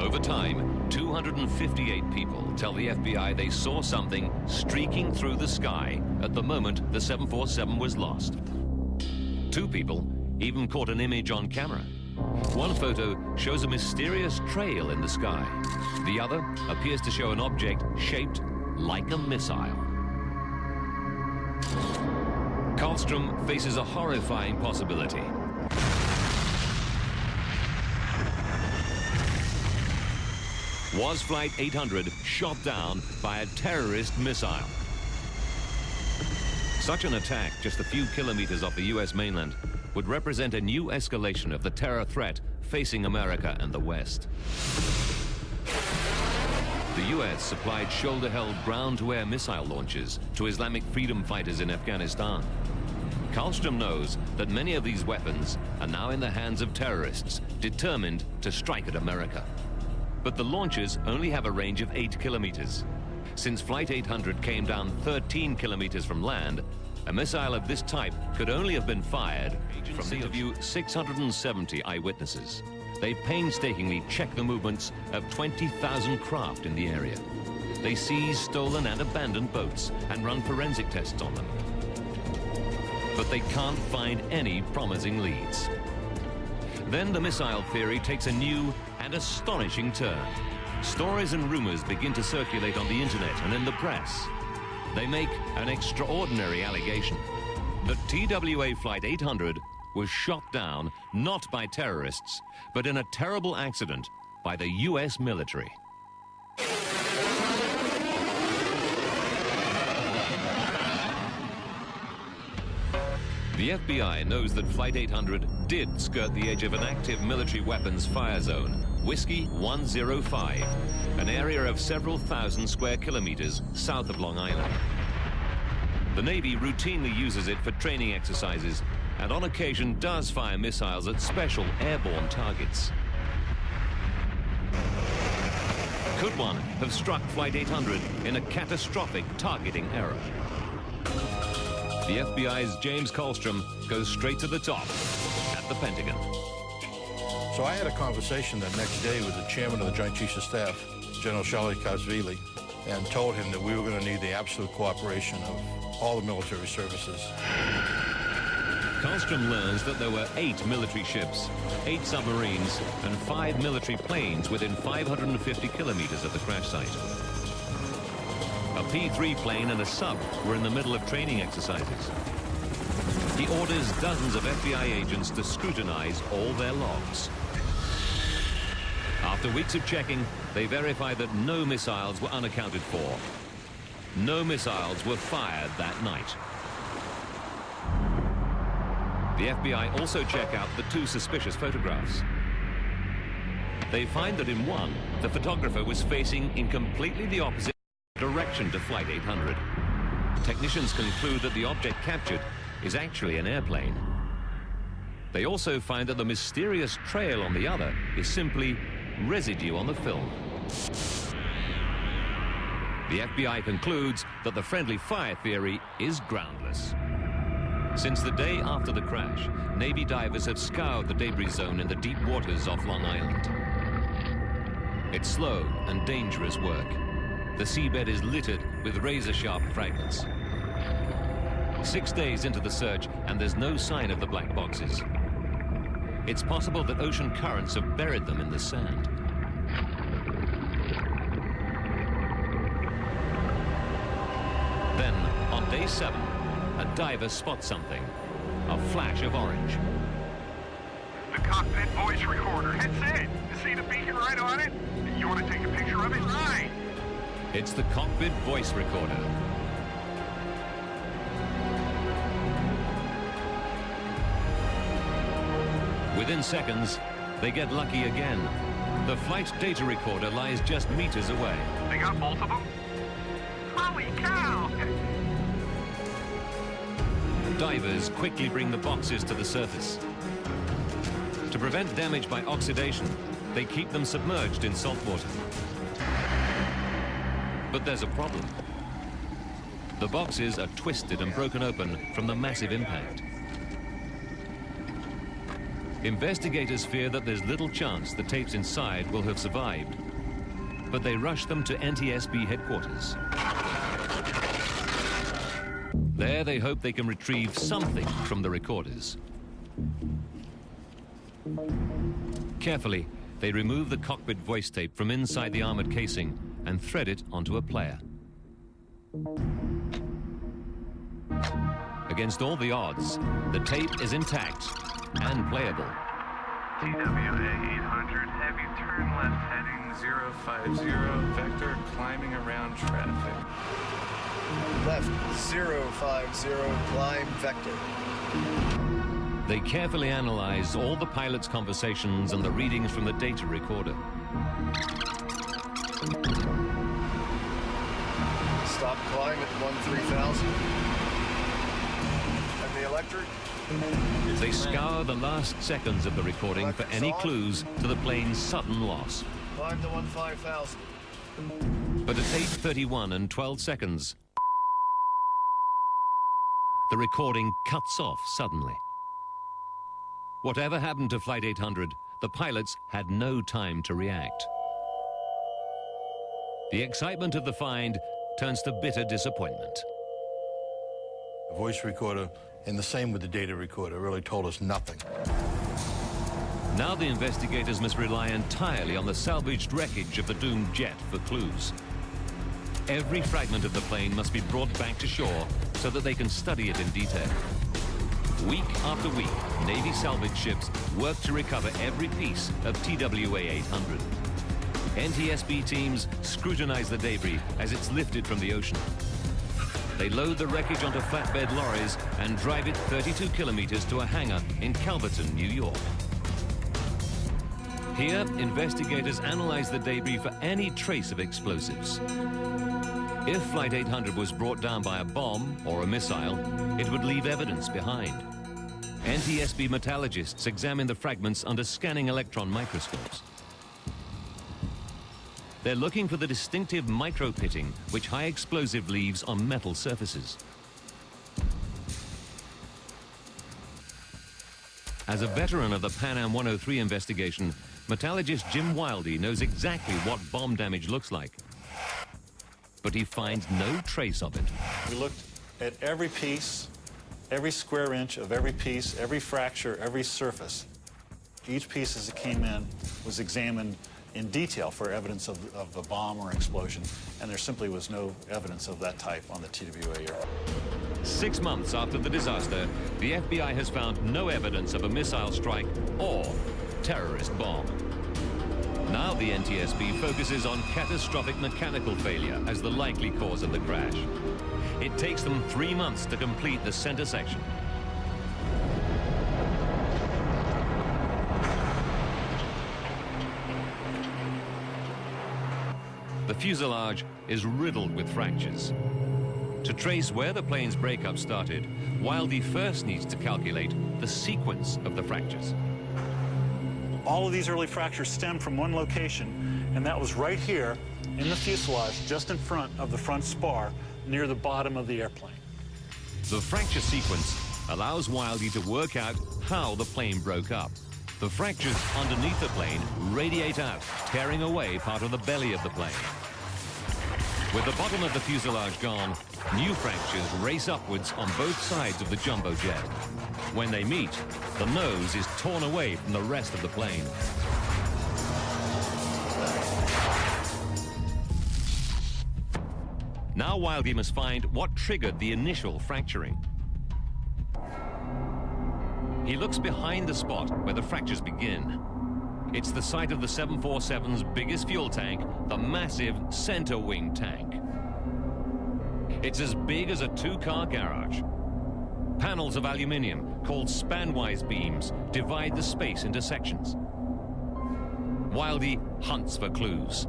Over time, 258 people tell the FBI they saw something streaking through the sky at the moment the 747 was lost. 2 people even caught an image on camera. One photo shows a mysterious trail in the sky. The other appears to show an object shaped like a missile. Karlstrom faces a horrifying possibility. Was Flight 800 shot down by a terrorist missile? Such an attack just a few kilometers off the US mainland would represent a new escalation of the terror threat facing America and the West. The US supplied shoulder-held ground-to-air missile launches to Islamic freedom fighters in Afghanistan. Karlstrom knows that many of these weapons are now in the hands of terrorists determined to strike at America. But the launches only have a range of 8 kilometers. Since Flight 800 came down 13 kilometers from land, a missile of this type could only have been fired from the interview 670 eyewitnesses. They painstakingly check the movements of 20,000 craft in the area. They seize stolen and abandoned boats and run forensic tests on them. But they can't find any promising leads. Then the missile theory takes a new and astonishing turn. Stories and rumors begin to circulate on the internet and in the press. They make an extraordinary allegation that TWA Flight 800 was shot down not by terrorists, but in a terrible accident by the US military. The FBI knows that Flight 800 did skirt the edge of an active military weapons fire zone, Whiskey 105, an area of several thousand square kilometers south of Long Island. The Navy routinely uses it for training exercises and on occasion does fire missiles at special airborne targets. Could one have struck Flight 800 in a catastrophic targeting error? The FBI's James Karlstrom goes straight to the top at the Pentagon. So I had a conversation the next day with the chairman of the Joint Chiefs of Staff, General Charlie Kazvili, and told him that we were going to need the absolute cooperation of all the military services. Karlstrom learns that there were 8 military ships, 8 submarines, and 5 military planes within 550 kilometers of the crash site. A P-3 plane and a sub were in the middle of training exercises. He orders dozens of FBI agents to scrutinize all their logs. After weeks of checking, they verify that no missiles were unaccounted for. No missiles were fired that night. The FBI also check out the 2 suspicious photographs. They find that in one, the photographer was facing in completely the opposite direction to Flight 800. Technicians conclude that the object captured is actually an airplane. They also find that the mysterious trail on the other is simply residue on the film. The FBI concludes that the friendly fire theory is groundless. Since the day after the crash, Navy divers have scoured the debris zone in the deep waters off Long Island. It's slow and dangerous work. The seabed is littered with razor-sharp fragments. 6 days into the search, and there's no sign of the black boxes. It's possible that ocean currents have buried them in the sand. Then, on day 7, a diver spots something. A flash of orange. The cockpit voice recorder. That's it. You see the beacon right on it? You want to take a picture of it? Right. It's the cockpit voice recorder. Within seconds, they get lucky again. The flight data recorder lies just meters away. They got both of them? Holy cow! Divers quickly bring the boxes to the surface. To prevent damage by oxidation, they keep them submerged in salt water. But there's a problem. The boxes are twisted and broken open from the massive impact. Investigators fear that there's little chance the tapes inside will have survived, but they rush them to NTSB headquarters. There they hope they can retrieve something from the recorders. Carefully, they remove the cockpit voice tape from inside the armored casing and thread it onto a player. Against all the odds, the tape is intact and playable. TWA 800, heavy turn left heading 050, vector climbing around traffic. Left 050, climb vector. They carefully analyze all the pilot's conversations and the readings from the data recorder. Stop climb at 13,000. And the electric. They scour the last seconds of the recording for any clues to the plane's sudden loss. Climb to 15,000. But at 8:31 and 12 seconds, the recording cuts off suddenly. Whatever happened to Flight 800, the pilots had no time to react. The excitement of the find turns to bitter disappointment. The voice recorder, and the same with the data recorder, really told us nothing. Now the investigators must rely entirely on the salvaged wreckage of the doomed jet for clues. Every fragment of the plane must be brought back to shore so that they can study it in detail. Week after week, Navy salvage ships work to recover every piece of TWA 800. NTSB teams scrutinize the debris as it's lifted from the ocean. They load the wreckage onto flatbed lorries and drive it 32 kilometers to a hangar in Calverton, New York. Here, investigators analyze the debris for any trace of explosives. If Flight 800 was brought down by a bomb or a missile, it would leave evidence behind. NTSB metallurgists examine the fragments under scanning electron microscopes. They're looking for the distinctive micro-pitting which high explosive leaves on metal surfaces. As a veteran of the Pan Am 103 investigation, metallurgist Jim Wildey knows exactly what bomb damage looks like. But he finds no trace of it. We looked at every piece, every square inch of every piece, every fracture, every surface. Each piece as it came in was examined in detail for evidence of a bomb or explosion, and there simply was no evidence of that type on the TWA aircraft. 6 months after the disaster, the FBI has found no evidence of a missile strike or terrorist bomb. Now the NTSB focuses on catastrophic mechanical failure as the likely cause of the crash. It takes them 3 months to complete the center section. The fuselage is riddled with fractures. To trace where the plane's breakup started, Wildey first needs to calculate the sequence of the fractures. All of these early fractures stem from one location, and that was right here in the fuselage, just in front of the front spar, near the bottom of the airplane. The fracture sequence allows Wildey to work out how the plane broke up. The fractures underneath the plane radiate out, tearing away part of the belly of the plane. With the bottom of the fuselage gone, new fractures race upwards on both sides of the jumbo jet. When they meet, the nose is torn away from the rest of the plane. Now Wildey must find what triggered the initial fracturing. He looks behind the spot where the fractures begin. It's the site of the 747's biggest fuel tank, the massive center wing tank. It's as big as a two-car garage. Panels of aluminium, called spanwise beams, divide the space into sections. Wildey hunts for clues.